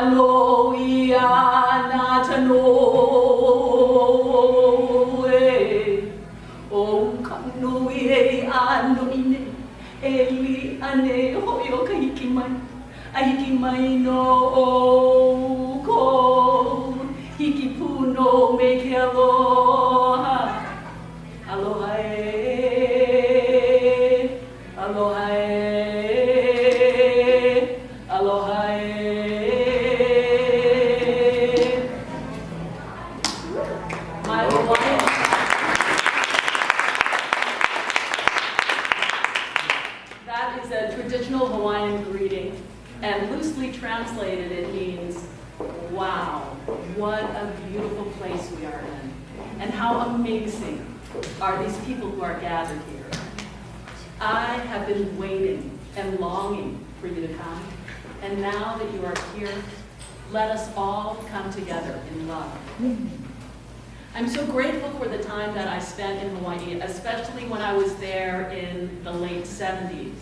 Ano ia natano o kano e ano ine eli ane hoyo kahiki mai ahiki mai no o ko hiki puno me ke aloha aloha aloha aloha my Hawaiian. That is a traditional Hawaiian greeting, and loosely translated it means, wow, what a beautiful place we are in, and how amazing are these people who are gathered here. I have been waiting and longing for you to come, and now that you are here, let us all come together in love. I'm so grateful for the time that I spent in Hawaii, especially when I was there in the late 70s,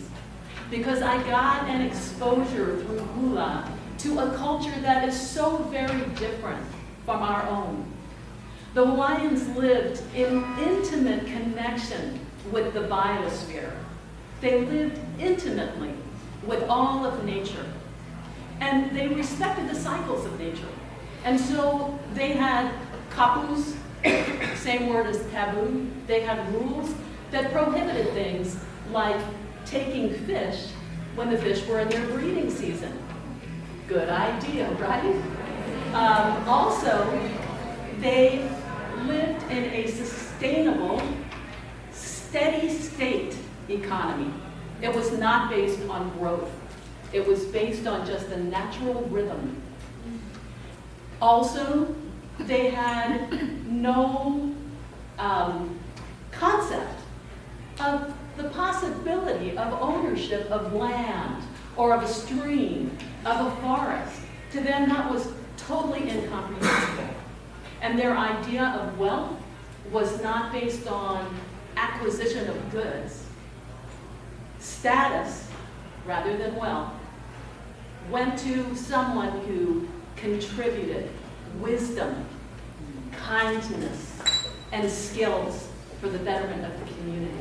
because I got an exposure through hula to a culture that is so very different from our own. The Hawaiians lived in intimate connection with the biosphere. They lived intimately with all of nature. And they respected the cycles of nature. And so they had kapus, same word as taboo. They had rules that prohibited things like taking fish when the fish were in their breeding season. Good idea, right? Also, they lived in a sustainable, steady state economy. It was not based on growth. It was based on just a natural rhythm. Also, they had no concept of the possibility of ownership of land or of a stream, of a forest. To them, that was totally incomprehensible. And their idea of wealth was not based on acquisition of goods. Status, rather than wealth, went to someone who contributed wisdom, kindness, and skills for the betterment of the community.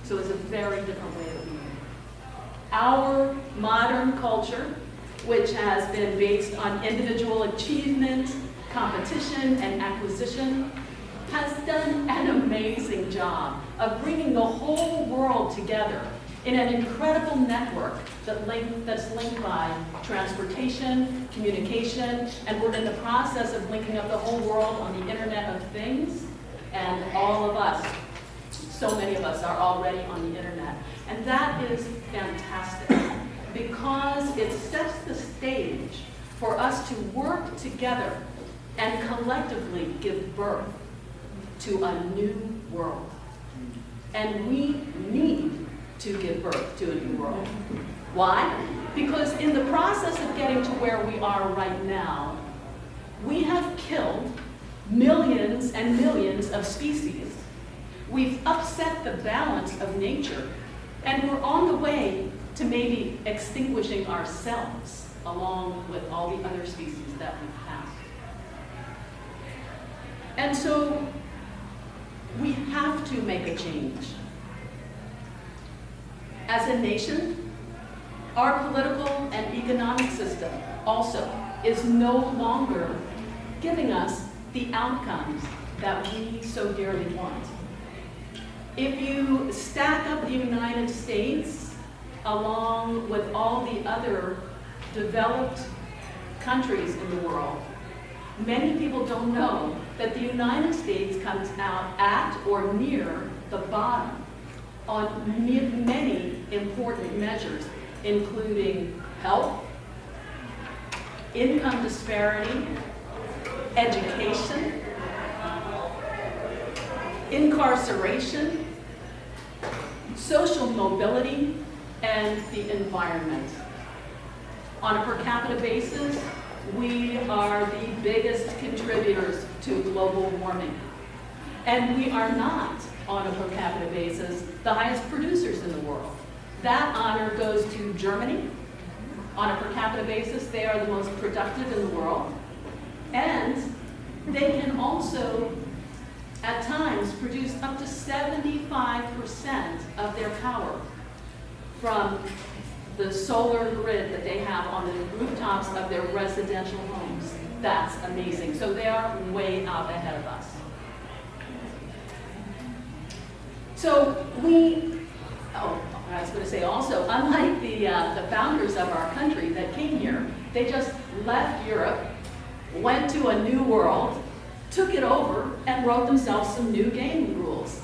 So it's a very different way of being. Our modern culture, which has been based on individual achievement, competition, and acquisition, has done an amazing job of bringing the whole world together in an incredible network that's linked by transportation, communication, and we're in the process of linking up the whole world on the Internet of Things, and all of us, so many of us are already on the Internet. And that is fantastic because it sets the stage for us to work together and collectively give birth to a new world. And we need to give birth to a new world. Why? Because in the process of getting to where we are right now, we have killed millions and millions of species. We've upset the balance of nature, and we're on the way to maybe extinguishing ourselves along with all the other species that we've passed. And so we have to make a change. As a nation, our political and economic system also is no longer giving us the outcomes that we so dearly want. If you stack up the United States along with all the other developed countries in the world, many people don't know that the United States comes out at or near the bottom on many important measures, including health, income disparity, education, incarceration, social mobility, and the environment. On a per capita basis, we are the biggest contributors to global warming. And we are not, on a per capita basis, the highest producers in the world. That honor goes to Germany, On a per capita basis, they are the most productive in the world. And they can also, at times, produce up to 75% of their power from the solar grid that they have on the rooftops of their residential homes. That's amazing. So they are way out ahead of us. So I was going to say also, unlike the founders of our country that came here, they just left Europe, went to a new world, took it over, and wrote themselves some new game rules.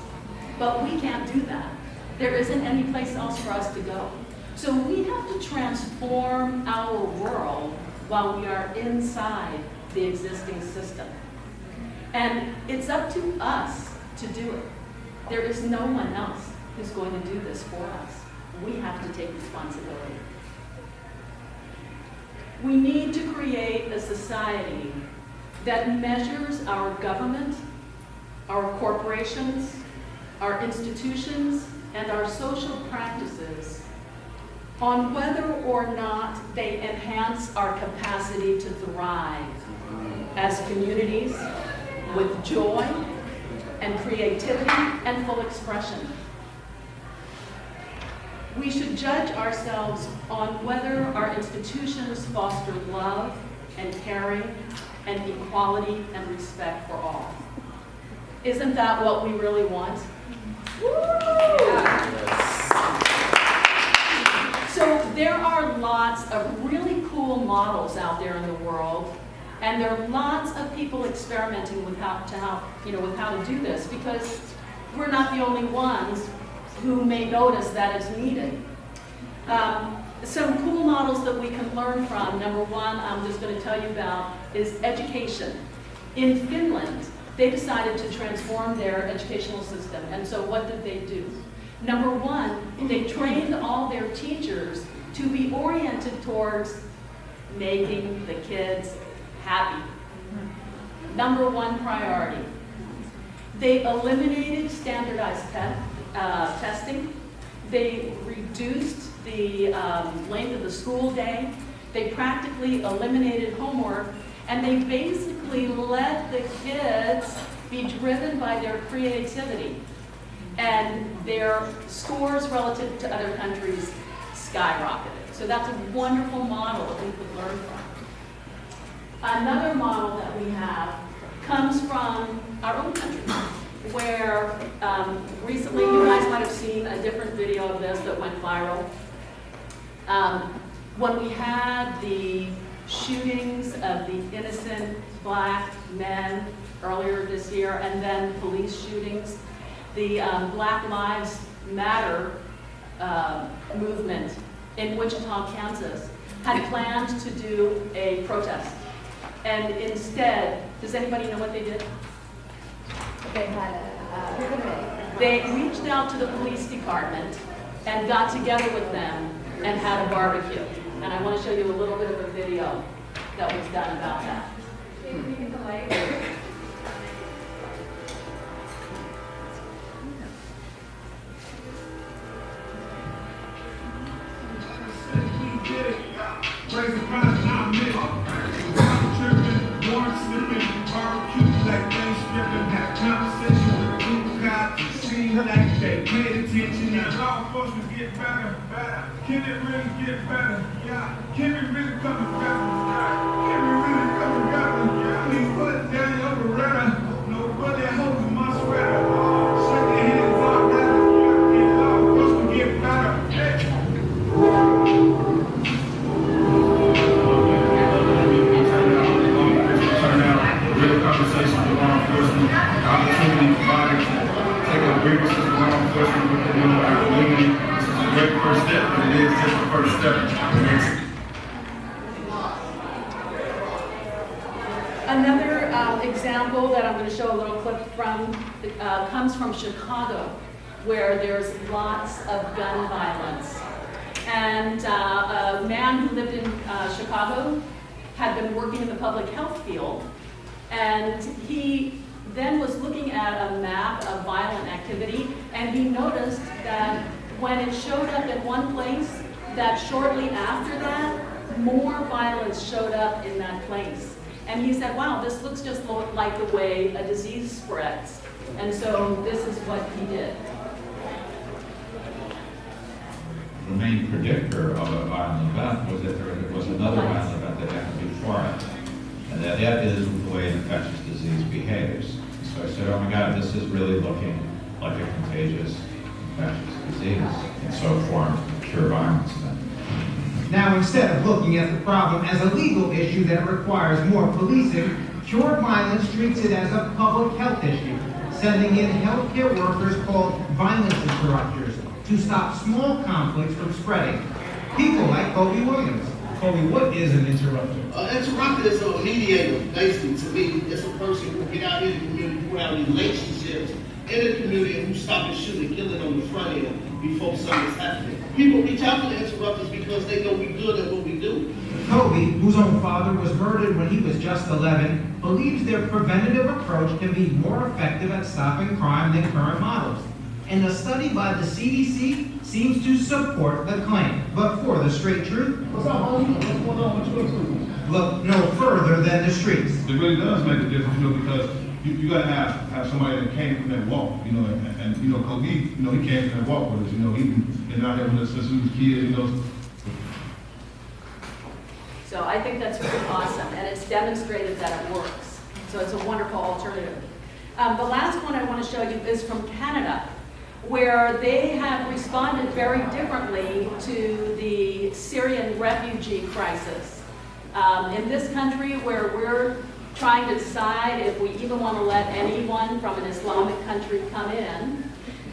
But we can't do that. There isn't any place else for us to go. So we have to transform our world while we are inside the existing system. And it's up to us to do it. There is no one else who's going to do this for us. We have to take responsibility. We need to create a society that measures our government, our corporations, our institutions, and our social practices on whether or not they enhance our capacity to thrive as communities with joy and creativity and full expression. We should judge ourselves on whether our institutions foster love and caring and equality and respect for all. Isn't that what we really want? So there are lots of really cool models out there in the world, and there are lots of people experimenting with how to do this, because we're not the only ones who may notice that it's needed. Some cool models that we can learn from, number one, I'm just going to tell you about, is education. In Finland, they decided to transform their educational system, and so what did they do? Number one, they trained all their teachers to be oriented towards making the kids happy. Number one priority. They eliminated standardized testing. They reduced the length of the school day. They practically eliminated homework, and they basically let the kids be driven by their creativity. And their scores relative to other countries skyrocketed. So that's a wonderful model that we could learn from. Another model that we have comes from our own country, where recently you guys might have seen a different video of this that went viral. When we had the shootings of the innocent black men earlier this year, and then police shootings, the Black Lives Matter movement in Wichita, Kansas, had planned to do a protest. And instead, does anybody know what they did? They reached out to the police department and got together with them and had a barbecue. And I want to show you a little bit of a video that was done about that. Crazy prize, now I'm in it. Tripping, warrant slipping, barbecue like Thanksgiving. Have conversation with two cops, it seems like they paid attention. Now law enforcement get better, better. Can it really get better? Yeah. Can we really come together? Can we really come together? Yeah. Please put down your Beretta. Nobody holding my sweater. Shake your hands out, better. And law enforcement get better. Hey. Conversation with law enforcement, opportunity provided to take up grievances with law enforcement within our community. This is a great first step, but it is just the first step. Another example that I'm going to show a little clip from comes from Chicago, where there's lots of gun violence. And a man who lived in Chicago had been working in the public health field. And he then was looking at a map of violent activity, and he noticed that when it showed up in one place, that shortly after that, more violence showed up in that place. And he said, wow, this looks just like the way a disease spreads. And so this is what he did. The main predictor of a violent event was that there was another violent event that happened before it. And that is the way an infectious disease behaves. So I said, oh my God, this is really looking like a contagious infectious disease. And so formed pure violence then. Now, instead of looking at the problem as a legal issue that requires more policing, Cure Violence treats it as a public health issue, sending in healthcare workers called violence interrupters to stop small conflicts from spreading. People like Kobe Williams. Kobe, what is an interrupter? Interrupter is a mediator, basically, to me. It's a person who get out in the community, who have relationships in the community, and who stop and shoot and kill it on the front end before something's happening. People reach out to the interrupters because they know we're good at what we do. Kobe, whose own father was murdered when he was just 11, believes their preventative approach can be more effective at stopping crime than current models. And a study by the CDC seems to support the claim. But for the straight truth, What's up, homie? What's going on with you too? look no further than the streets. It really does make a difference, because you gotta have somebody that came from that walk, and Kobe, he came from that walk with us, he been out here with us since we was kids, So I think that's really awesome, and it's demonstrated that it works. So it's a wonderful alternative. The last one I want to show you is from Canada, where they have responded very differently to the Syrian refugee crisis. In this country, where we're trying to decide if we even want to let anyone from an Islamic country come in,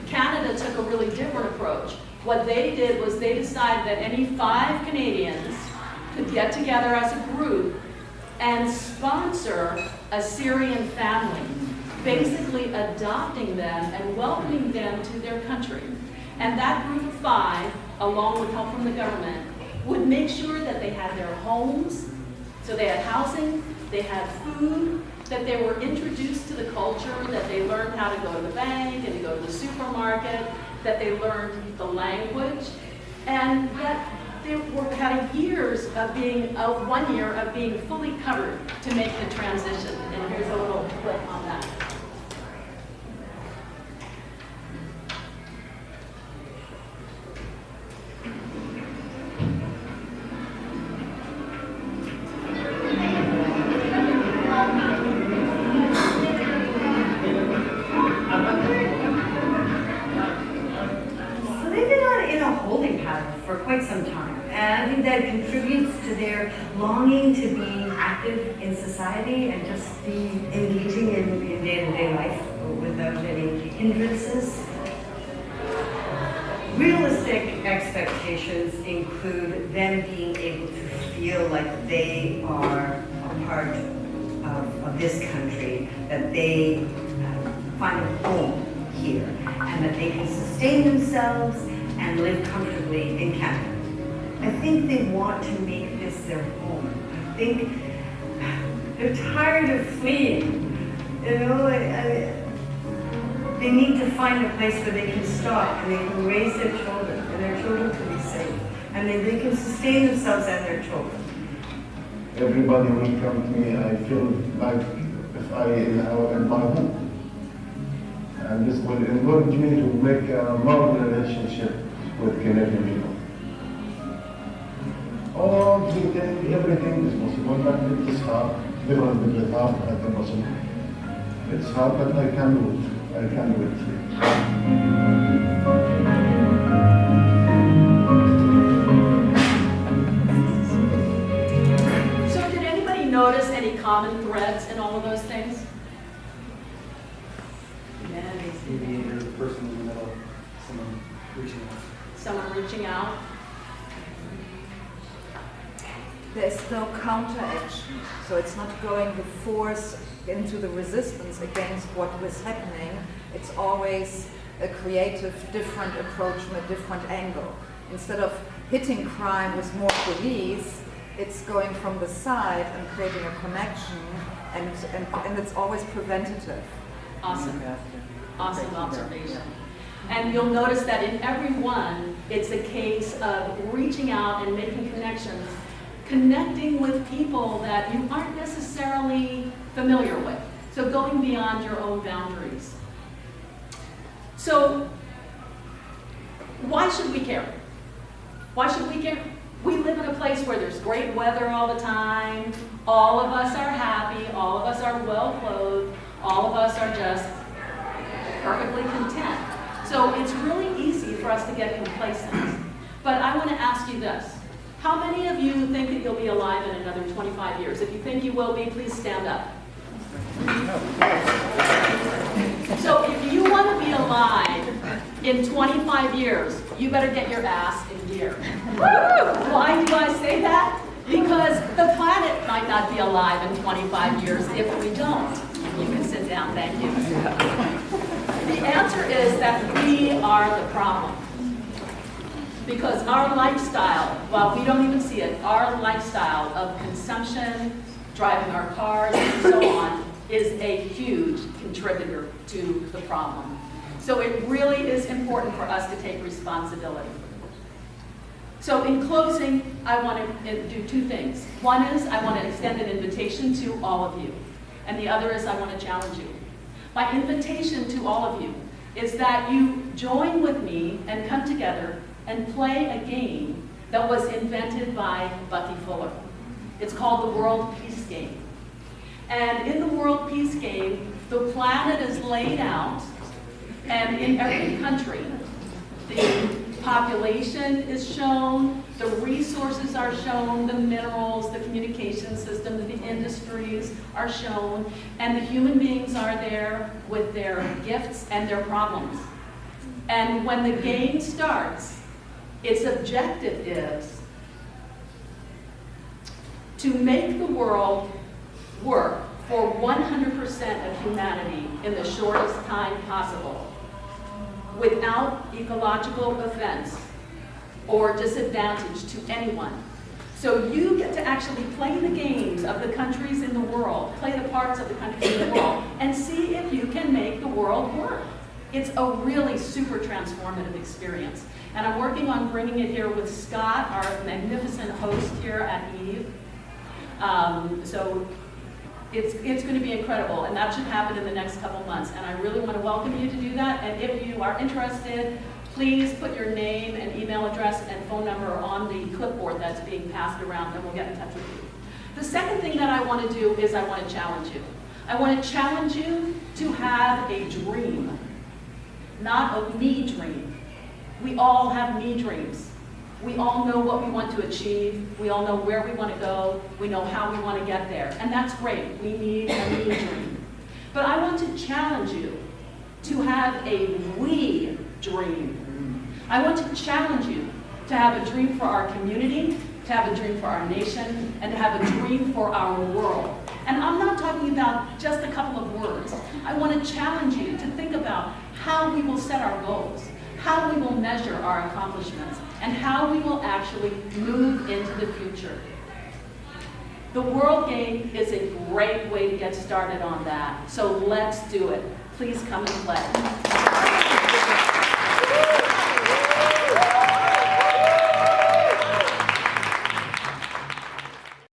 Canada took a really different approach. What they did was they decided that any 5 Canadians could get together as a group and sponsor a Syrian family, basically adopting them and welcoming them to their country. And that group of 5, along with help from the government, would make sure that they had their homes, so they had housing, they had food, that they were introduced to the culture, that they learned how to go to the bank and to go to the supermarket, that they learned the language, and that they were had years of being, 1 year of being fully covered to make the transition. And here's a little clip on that. For quite some time. And I think that contributes to their longing to be active in society and just be engaging in day-to-day life without any hindrances. Realistic expectations include them being able to feel like they are a part of this country, that they find a home here, and that they can sustain themselves and live comfortably in Canada. I think they want to make this their home. I think they're tired of fleeing. They need to find a place where they can stop and they can raise their children, and their children can be safe, and they can sustain themselves and their children. Everybody will come to me, I feel like if I in my home. And this will encourage me to make a more relationship with Canadian people. Everything is possible, but it is hard. Different is hard and impossible. It's hard, but I can do it. I can do it. So did anybody notice any common threads in all of those things? Mediator, the person in the middle, someone reaching out. Someone reaching out? There's no counteraction, so it's not going the force into the resistance against what was happening. It's always a creative, different approach from a different angle. Instead of hitting crime with more police, it's going from the side and creating a connection, and it's always preventative. Awesome. Awesome observation. And you'll notice that in every one, it's a case of reaching out and making connections, connecting with people that you aren't necessarily familiar with. So going beyond your own boundaries. So why should we care? Why should we care? We live in a place where there's great weather all the time. All of us are happy. All of us are well clothed. All of us are just perfectly content. So it's really easy for us to get complacent. But I want to ask you this. How many of you think that you'll be alive in another 25 years? If you think you will be, please stand up. So if you want to be alive in 25 years, you better get your ass in gear. Why do I say that? Because the planet might not be alive in 25 years if we don't. You can sit down, thank you. The answer is that we are the problem. Because our lifestyle, while we don't even see it, our lifestyle of consumption, driving our cars, and so on, is a huge contributor to the problem. So it really is important for us to take responsibility. So in closing, I want to do two things. One is I want to extend an invitation to all of you. And the other is I want to challenge you. My invitation to all of you is that you join with me and come together and play a game that was invented by Bucky Fuller. It's called the World Peace Game. And in the World Peace Game, the planet is laid out, and in every country, the population is shown, the resources are shown, the minerals, the communication systems, the industries are shown, and the human beings are there with their gifts and their problems. And when the game starts, its objective is to make the world work for 100% of humanity in the shortest time possible, without ecological offense or disadvantage to anyone. So you get to actually play the games of the countries in the world, play the parts of the countries in the world, and see if you can make the world work. It's a really super transformative experience. And I'm working on bringing it here with Scott, our magnificent host here at Eve. So it's going to be incredible, and that should happen in the next couple months. And I really want to welcome you to do that. And if you are interested, please put your name and email address and phone number on the clipboard that's being passed around, and we'll get in touch with you. The second thing that I want to do is I want to challenge you. I want to challenge you to have a dream, not a me dream. We all have me dreams. We all know what we want to achieve. We all know where we want to go. We know how we want to get there. And that's great. We need a me dream. But I want to challenge you to have a we dream. I want to challenge you to have a dream for our community, to have a dream for our nation, and to have a dream for our world. And I'm not talking about just a couple of words. I want to challenge you to think about how we will set our goals, how we will measure our accomplishments, and how we will actually move into the future. The World Game is a great way to get started on that, so let's do it. Please come and play.